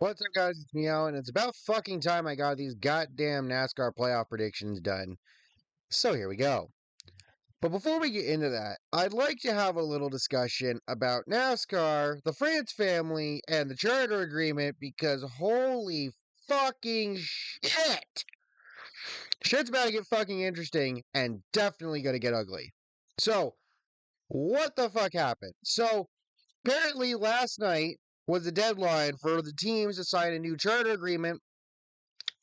What's up, guys? It's Meow, and it's about fucking time I got these goddamn NASCAR playoff predictions done. So here we go. But before we get into that, I'd like to have a little discussion about NASCAR, the France family, and the charter agreement because holy fucking shit! Shit's about to get fucking interesting and definitely gonna get ugly. So, what the fuck happened? So, apparently last night was the deadline for the teams to sign a new charter agreement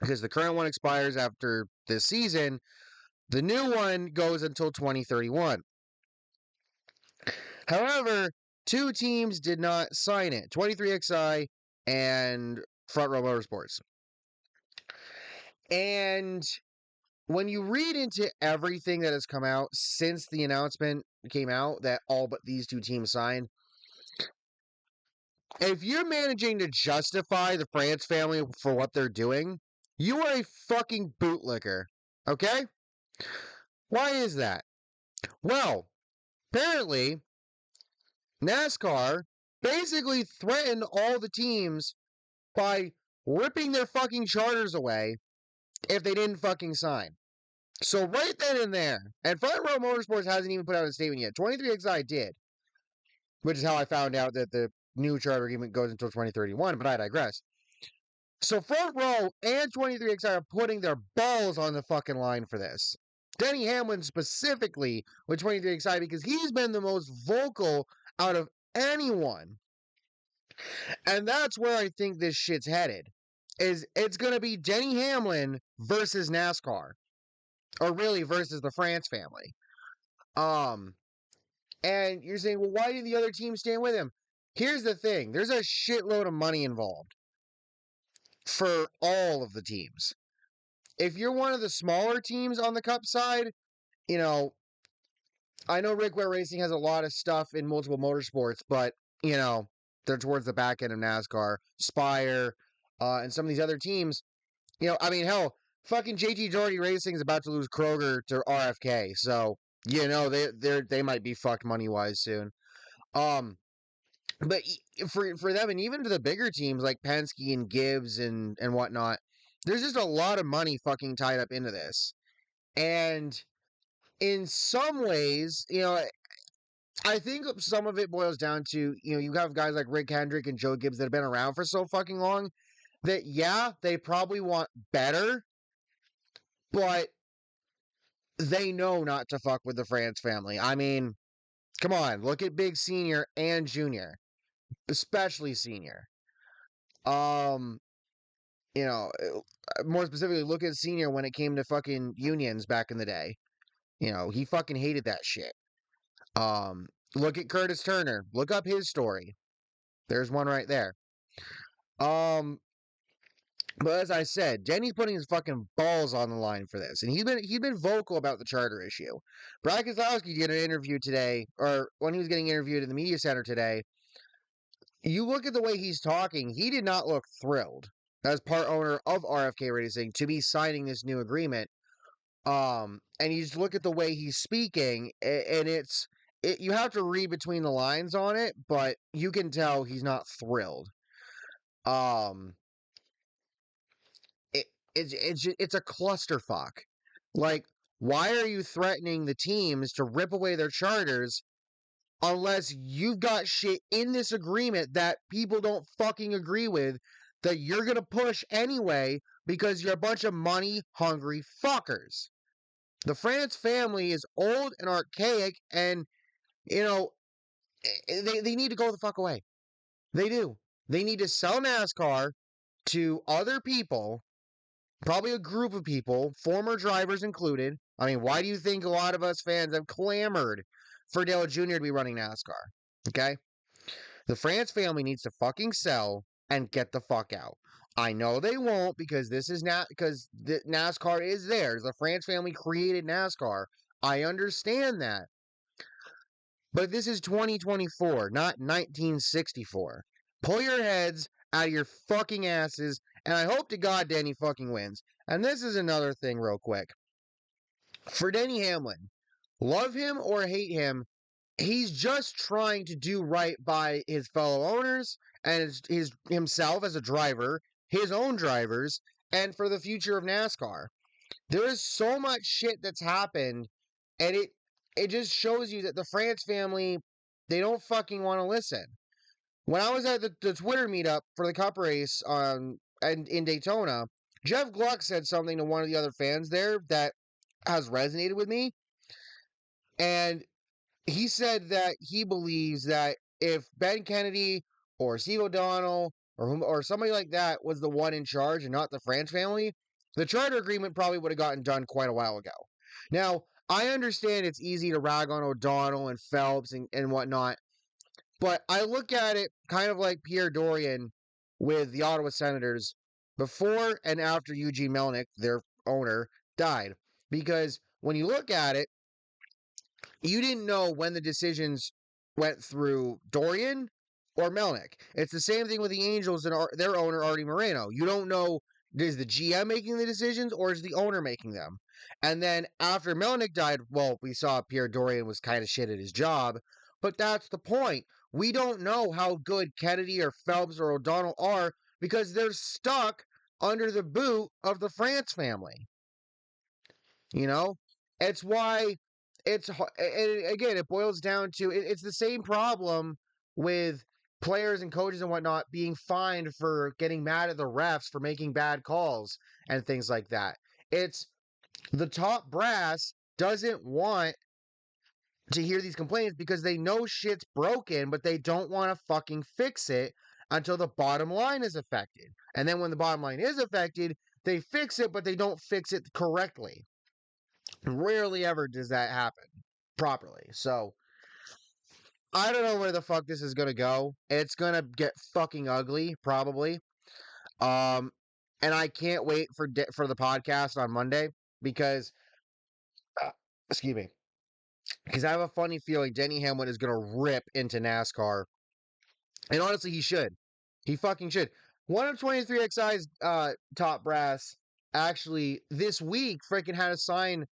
because the current one expires after this season. The new one goes until 2031. However, two teams did not sign it, 23XI and Front Row Motorsports. And when you read into everything that has come out since the announcement came out that all but these two teams signed, if you're managing to justify the France family for what they're doing, you are a fucking bootlicker. Okay? Why is that? Well, apparently, NASCAR basically threatened all the teams by ripping their fucking charters away if they didn't fucking sign. So right then and there, and Front Row Motorsports hasn't even put out a statement yet. 23XI did, which is how I found out that the new charter agreement goes until 2031, but I digress. So Front Row and 23XI are putting their balls on the fucking line for this. Denny Hamlin specifically with 23XI because he's been the most vocal out of anyone. And that's where I think this shit's headed. Is it's going to be Denny Hamlin versus NASCAR, or really versus the France family. And you're saying, well, why did the other team stand with him? Here's the thing: there's a shitload of money involved for all of the teams. If you're one of the smaller teams on the Cup side, you know, I know Rick Ware Racing has a lot of stuff in multiple motorsports, but you know, they're towards the back end of NASCAR, Spire, and some of these other teams. You know, I mean, hell, fucking JT Doherty Racing is about to lose Kroger to RFK, so you know they might be fucked money wise soon. Um, but for them and even to the bigger teams like Penske and Gibbs and whatnot, there's just a lot of money fucking tied up into this, and in some ways, you know, I think some of it boils down to, you know, you have guys like Rick Hendrick and Joe Gibbs that have been around for so fucking long that, yeah, they probably want better, but they know not to fuck with the France family. I mean, come on, look at Big Senior and Junior, especially Senior. You know, more specifically, look at Senior when it came to fucking unions back in the day. You know, he fucking hated that shit. Look at Curtis Turner. Look up his story. There's one right there. But as I said, Denny's putting his fucking balls on the line for this, and he's been vocal about the charter issue. Brad Keselowski did an interview today, or when he was getting interviewed in the media center today. You look at the way he's talking; he did not look thrilled as part owner of RFK Racing to be signing this new agreement. And you just look at the way he's speaking, and you have to read between the lines on it, but you can tell he's not thrilled. Um, it's a clusterfuck. Like, why are you threatening the teams to rip away their charters unless you've got shit in this agreement that people don't fucking agree with that you're gonna push anyway because you're a bunch of money hungry fuckers? The France family is old and archaic, and you know they need to go the fuck away. They do. They need to sell NASCAR to other people, probably a group of people, former drivers included. I mean, why do you think a lot of us fans have clamored for Dale Jr. to be running NASCAR? Okay? The France family needs to fucking sell and get the fuck out. I know they won't because this is not because NASCAR is theirs. The France family created NASCAR. I understand that. But this is 2024, not 1964. Pull your heads out of your fucking asses, and I hope to God Denny fucking wins. And this is another thing, real quick. For Denny Hamlin, love him or hate him, he's just trying to do right by his fellow owners and himself as a driver, his own drivers, and for the future of NASCAR. There is so much shit that's happened, and it just shows you that the France family, they don't fucking want to listen. When I was at the Twitter meetup for the Cup race and in Daytona, Jeff Gluck said something to one of the other fans there that has resonated with me, and he said that he believes that if Ben Kennedy or Steve O'Donnell or somebody like that was the one in charge and not the France family, the charter agreement probably would have gotten done quite a while ago. Now, I understand it's easy to rag on O'Donnell and Phelps and whatnot, but I look at it kind of like Pierre Dorian with the Ottawa Senators before and after Eugene Melnyk, their owner, died. Because when you look at it, you didn't know when the decisions went through Dorian or Melnick. It's the same thing with the Angels and their owner, Artie Moreno. You don't know, is the GM making the decisions or is the owner making them? And then after Melnick died, well, we saw Pierre Dorian was kind of shit at his job, but that's the point. We don't know how good Kennedy or Phelps or O'Donnell are because they're stuck under the boot of the France family. You know, it's why and again, it boils down to it's the same problem with players and coaches and whatnot being fined for getting mad at the refs for making bad calls and things like that. It's the top brass doesn't want to hear these complaints because they know shit's broken, but they don't want to fucking fix it until the bottom line is affected. And then when the bottom line is affected, they fix it, but they don't fix it correctly. Rarely ever does that happen properly. So I don't know where the fuck this is gonna go. It's gonna get fucking ugly, probably. Um, and I can't wait for the podcast on Monday because, uh, excuse me, because I have a funny feeling Denny Hamlin is gonna rip into NASCAR, and honestly, he should. He fucking should. One of 23XI's top brass actually this week freaking had a sign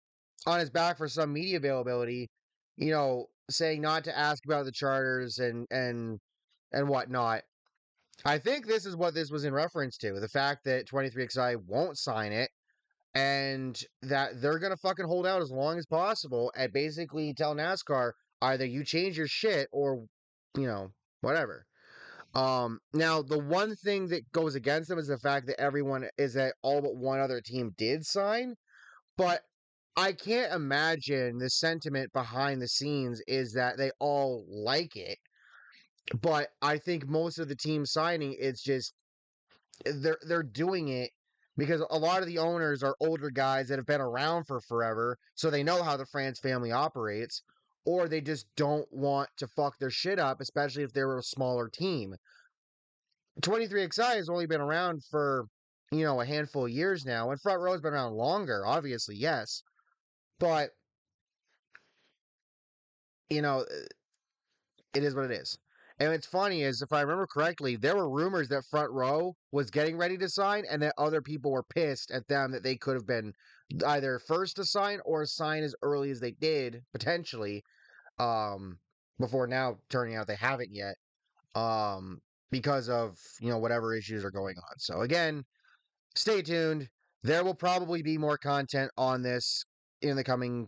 on his back for some media availability, saying not to ask about the charters and whatnot. I think this is what this was in reference to: the fact that 23XI won't sign it, and that they're gonna fucking hold out as long as possible and basically tell NASCAR either you change your shit or, whatever. Now the one thing that goes against them is the fact that all but one other team did sign. But I can't imagine the sentiment behind the scenes is that they all like it. But I think most of the team signing, it's just they're doing it because a lot of the owners are older guys that have been around for forever, so they know how the France family operates, or they just don't want to fuck their shit up, especially if they're a smaller team. 23XI has only been around for a handful of years now, and Front Row's been around longer, obviously, yes. But, you know, it is what it is. And what's funny is, if I remember correctly, there were rumors that Front Row was getting ready to sign and that other people were pissed at them that they could have been either first to sign or sign as early as they did, potentially, before now turning out they haven't yet, because of, whatever issues are going on. So again, stay tuned. There will probably be more content on this in the coming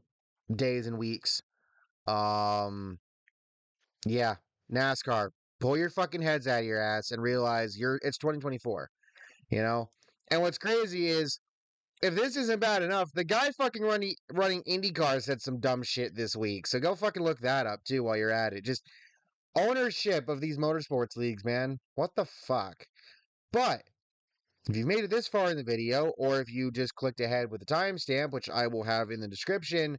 days and weeks. Yeah, NASCAR, pull your fucking heads out of your ass and realize it's 2024, you know? And what's crazy is, if this isn't bad enough, the guy fucking running IndyCar said some dumb shit this week. So go fucking look that up too while you're at it. Just ownership of these motorsports leagues, man. What the fuck? But if you've made it this far in the video, or if you just clicked ahead with the timestamp, which I will have in the description,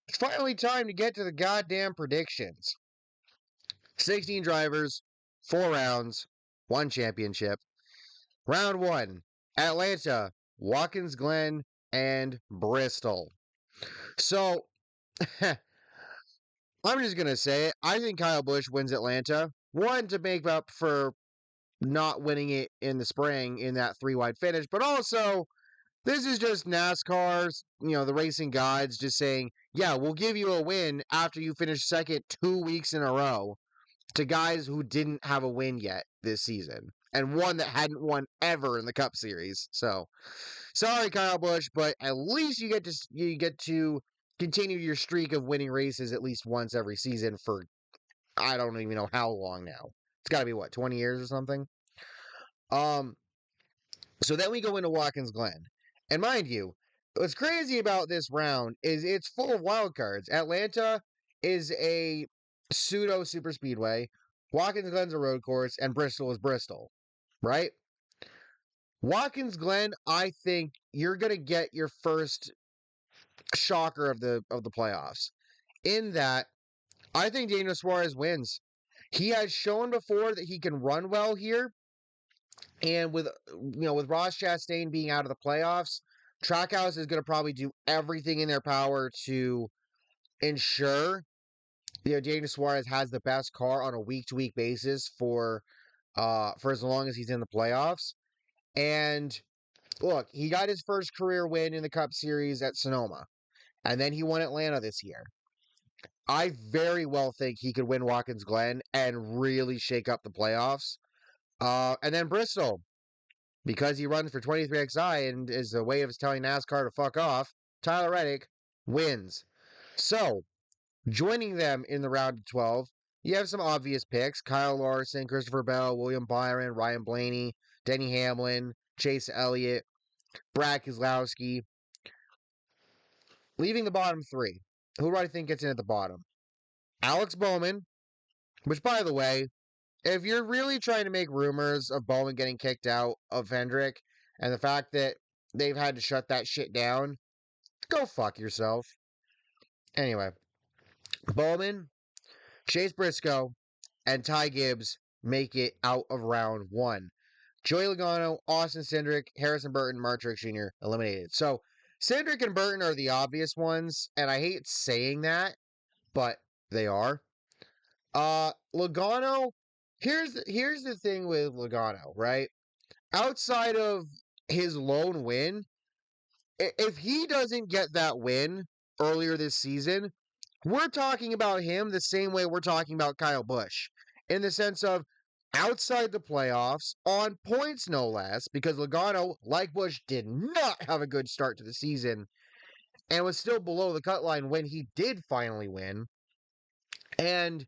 it's finally time to get to the goddamn predictions. 16 drivers, 4 rounds, 1 championship. Round 1, Atlanta, Watkins Glen, and Bristol. So, I'm just going to say it. I think Kyle Busch wins Atlanta. One, to make up for not winning it in the spring in that 3-wide finish, but also, this is just NASCAR's, the racing guides just saying, yeah, we'll give you a win after you finish second 2 weeks in a row to guys who didn't have a win yet. this season, and one that hadn't won ever in the Cup Series. So, sorry, Kyle Busch, but at least you get to continue your streak of winning races at least once every season for I don't even know how long now. It's got to be what 20 years or something. Um, so then we go into Watkins Glen, and mind you, what's crazy about this round is it's full of wild cards. Atlanta is a pseudo super speedway. Watkins Glen's a road course, and Bristol is Bristol, right? Watkins Glen, I think you're gonna get your first shocker of the playoffs. In that, I think Daniel Suarez wins. He has shown before that he can run well here, and with Ross Chastain being out of the playoffs, Trackhouse is going to probably do everything in their power to ensure Daniel Suarez has the best car on a week to week basis for as long as he's in the playoffs. And look, he got his first career win in the Cup Series at Sonoma, and then he won Atlanta this year. I very well think he could win Watkins Glen and really shake up the playoffs. And then Bristol, because he runs for 23XI and is a way of telling NASCAR to fuck off, Tyler Reddick wins. So, joining them in the round of 12, you have some obvious picks: Kyle Larson, Christopher Bell, William Byron, Ryan Blaney, Denny Hamlin, Chase Elliott, Brad Keselowski. Leaving the bottom three, who do I think gets in at the bottom? Alex Bowman, which, by the way, if you're really trying to make rumors of Bowman getting kicked out of Hendrick and the fact that they've had to shut that shit down, go fuck yourself. Anyway, Bowman, Chase Briscoe, and Ty Gibbs make it out of round one. Joey Logano, Austin Cindric, Harrison Burton, Mark Truex Jr. eliminated. So Cindric and Burton are the obvious ones, and I hate saying that, but they are. Logano, here's the thing with Logano, right? Outside of his lone win, if he doesn't get that win earlier this season, we're talking about him the same way we're talking about Kyle Busch, in the sense of outside the playoffs, on points no less, because Logano, like Busch, did not have a good start to the season and was still below the cut line when he did finally win. And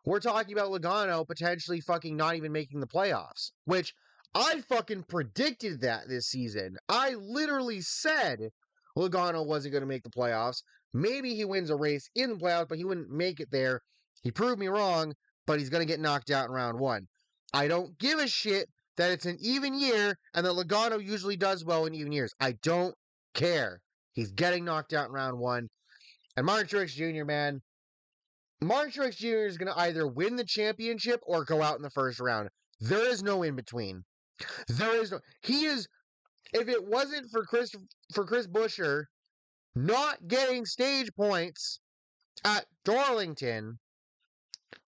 we're talking about Logano potentially fucking not even making the playoffs, which I fucking predicted that this season. I literally said Logano wasn't going to make the playoffs. Maybe he wins a race in the playoffs, but he wouldn't make it there. He proved me wrong, but he's going to get knocked out in round one. I don't give a shit that it's an even year and that Logano usually does well in even years. I don't care. He's getting knocked out in round one. And Martin Truex Jr., man, Martin Truex Jr. is going to either win the championship or go out in the first round. There is no in between. There is no. He is. If it wasn't for Chris Buescher not getting stage points at Darlington,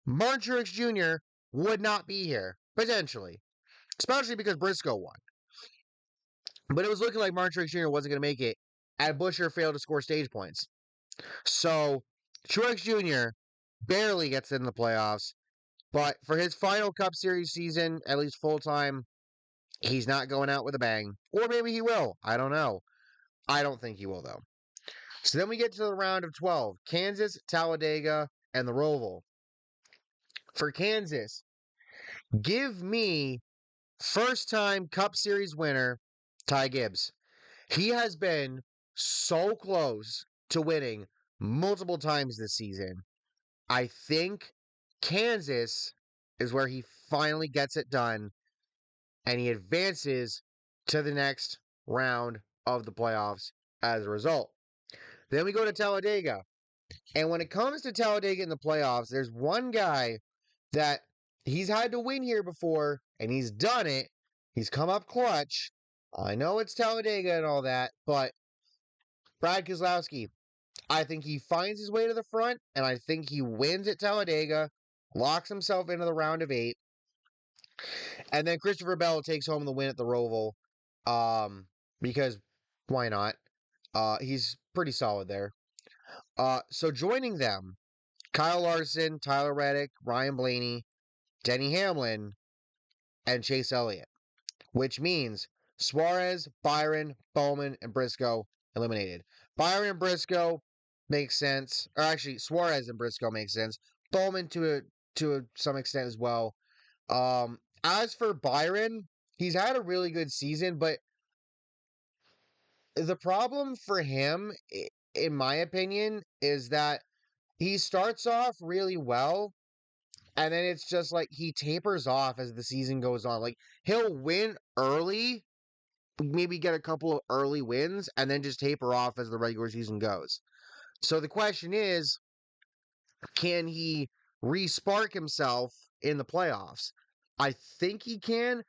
Martin Truex Jr. would not be here potentially, especially because Briscoe won. But it was looking like Martin Truex Jr. wasn't going to make it, and Buescher failed to score stage points. So Truex Jr. barely gets in the playoffs. But for his final Cup Series season, at least full-time, he's not going out with a bang. Or maybe he will. I don't know. I don't think he will, though. So then we get to the round of 12. Kansas, Talladega, and the Roval. For Kansas, give me first-time Cup Series winner, Ty Gibbs. He has been so close to winning multiple times this season. I think Kansas is where he finally gets it done, and he advances to the next round of the playoffs as a result. Then we go to Talladega. And when it comes to Talladega in the playoffs, there's one guy that he's had to win here before, and he's done it. He's come up clutch. I know it's Talladega and all that, but Brad Keselowski, I think he finds his way to the front, and I think he wins at Talladega, locks himself into the round of 8, and then Christopher Bell takes home the win at the Roval, because why not? He's pretty solid there. So joining them, Kyle Larson, Tyler Reddick, Ryan Blaney, Denny Hamlin, and Chase Elliott, which means Suarez, Byron, Bowman, and Briscoe eliminated. Byron and Briscoe makes sense, or actually Suarez and Briscoe makes sense. Bowman some extent as well. As for Byron, he's had a really good season, but the problem for him, in my opinion, is that he starts off really well, and then it's just like he tapers off as the season goes on. Like he'll win early, maybe get a couple of early wins, and then just taper off as the regular season goes. So the question is, can he re-spark himself in the playoffs? I think he can,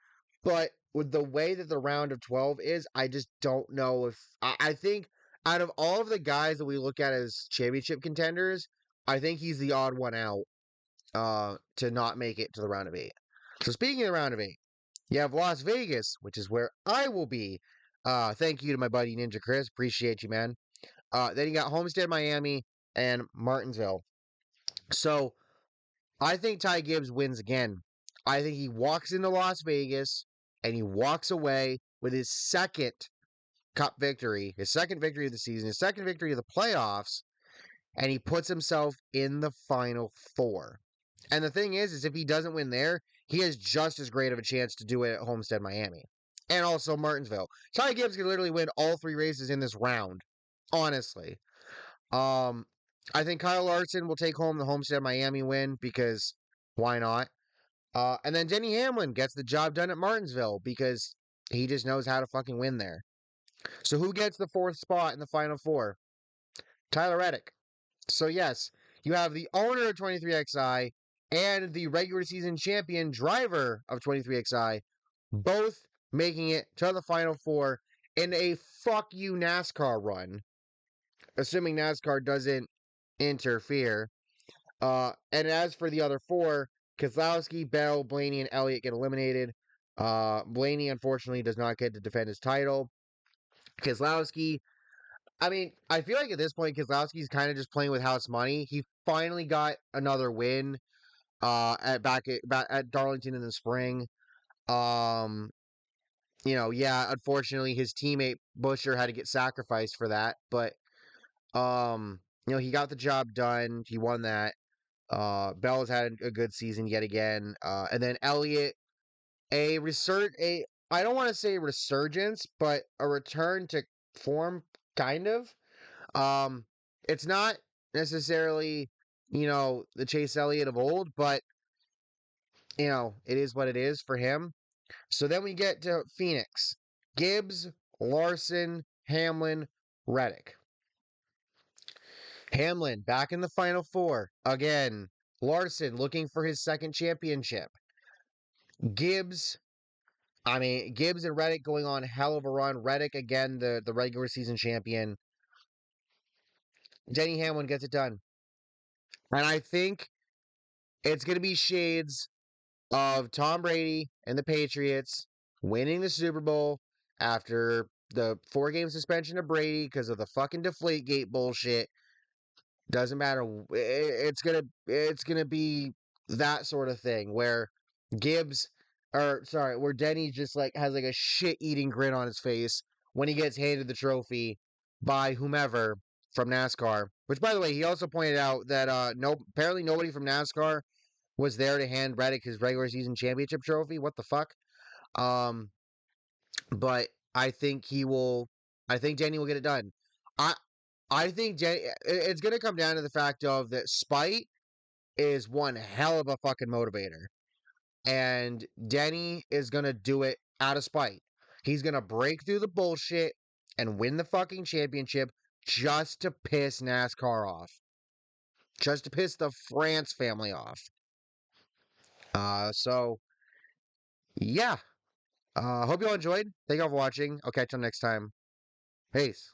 but with the way that the round of 12 is, I just don't know if I think out of all of the guys that we look at as championship contenders, I think he's the odd one out to not make it to the round of 8. So speaking of the round of 8, you have Las Vegas, which is where I will be. Thank you to my buddy Ninja Chris. Appreciate you, man. Then you got Homestead, Miami, and Martinsville. So I think Ty Gibbs wins again. I think he walks into Las Vegas and he walks away with his second cup victory, his second victory of the season, his second victory of the playoffs, and he puts himself in the final 4. And the thing is if he doesn't win there, he has just as great of a chance to do it at Homestead, Miami, and also Martinsville. Ty Gibbs can literally win all 3 races in this round, honestly. I think Kyle Larson will take home the Homestead Miami win because why not? And then Denny Hamlin gets the job done at Martinsville because he just knows how to fucking win there. So who gets the 4th spot in the final 4? Tyler Reddick. So yes, you have the owner of 23XI and the regular season champion driver of 23XI both making it to the final 4 in a fuck you NASCAR run, assuming NASCAR doesn't interfere. And as for the other 4, Keselowski, Bell, Blaney, and Elliott get eliminated. Blaney, unfortunately, does not get to defend his title. Keselowski, I mean, I feel like at this point, Keselowski's kind of just playing with house money. He finally got another win back at Darlington in the spring. Um, yeah, unfortunately, his teammate Busher had to get sacrificed for that, but he got the job done. He won that. Bell has had a good season yet again. And then Elliott, I don't want to say resurgence, but a return to form, kind of. It's not necessarily, the Chase Elliott of old, but it is what it is for him. So then we get to Phoenix. Gibbs, Larson, Hamlin, Reddick. Hamlin back in the final 4. Again, Larson looking for his second championship. Gibbs and Reddick going on a hell of a run. Reddick, again, the regular season champion. Denny Hamlin gets it done. And I think it's going to be shades of Tom Brady and the Patriots winning the Super Bowl after the 4-game suspension of Brady because of the fucking Deflategate bullshit. Doesn't matter. It's gonna be that sort of thing where where Denny just like has like a shit-eating grin on his face when he gets handed the trophy by whomever from NASCAR. Which, by the way, he also pointed out that apparently nobody from NASCAR was there to hand Reddick his regular season championship trophy. What the fuck? Um, but I think he will. I think Denny will get it done. I I think it's going to come down to the fact of that spite is one hell of a fucking motivator. And Denny is going to do it out of spite. He's going to break through the bullshit and win the fucking championship just to piss NASCAR off. Just to piss the France family off. So, yeah. Hope you all enjoyed. Thank you all for watching. I'll catch you next time. Peace.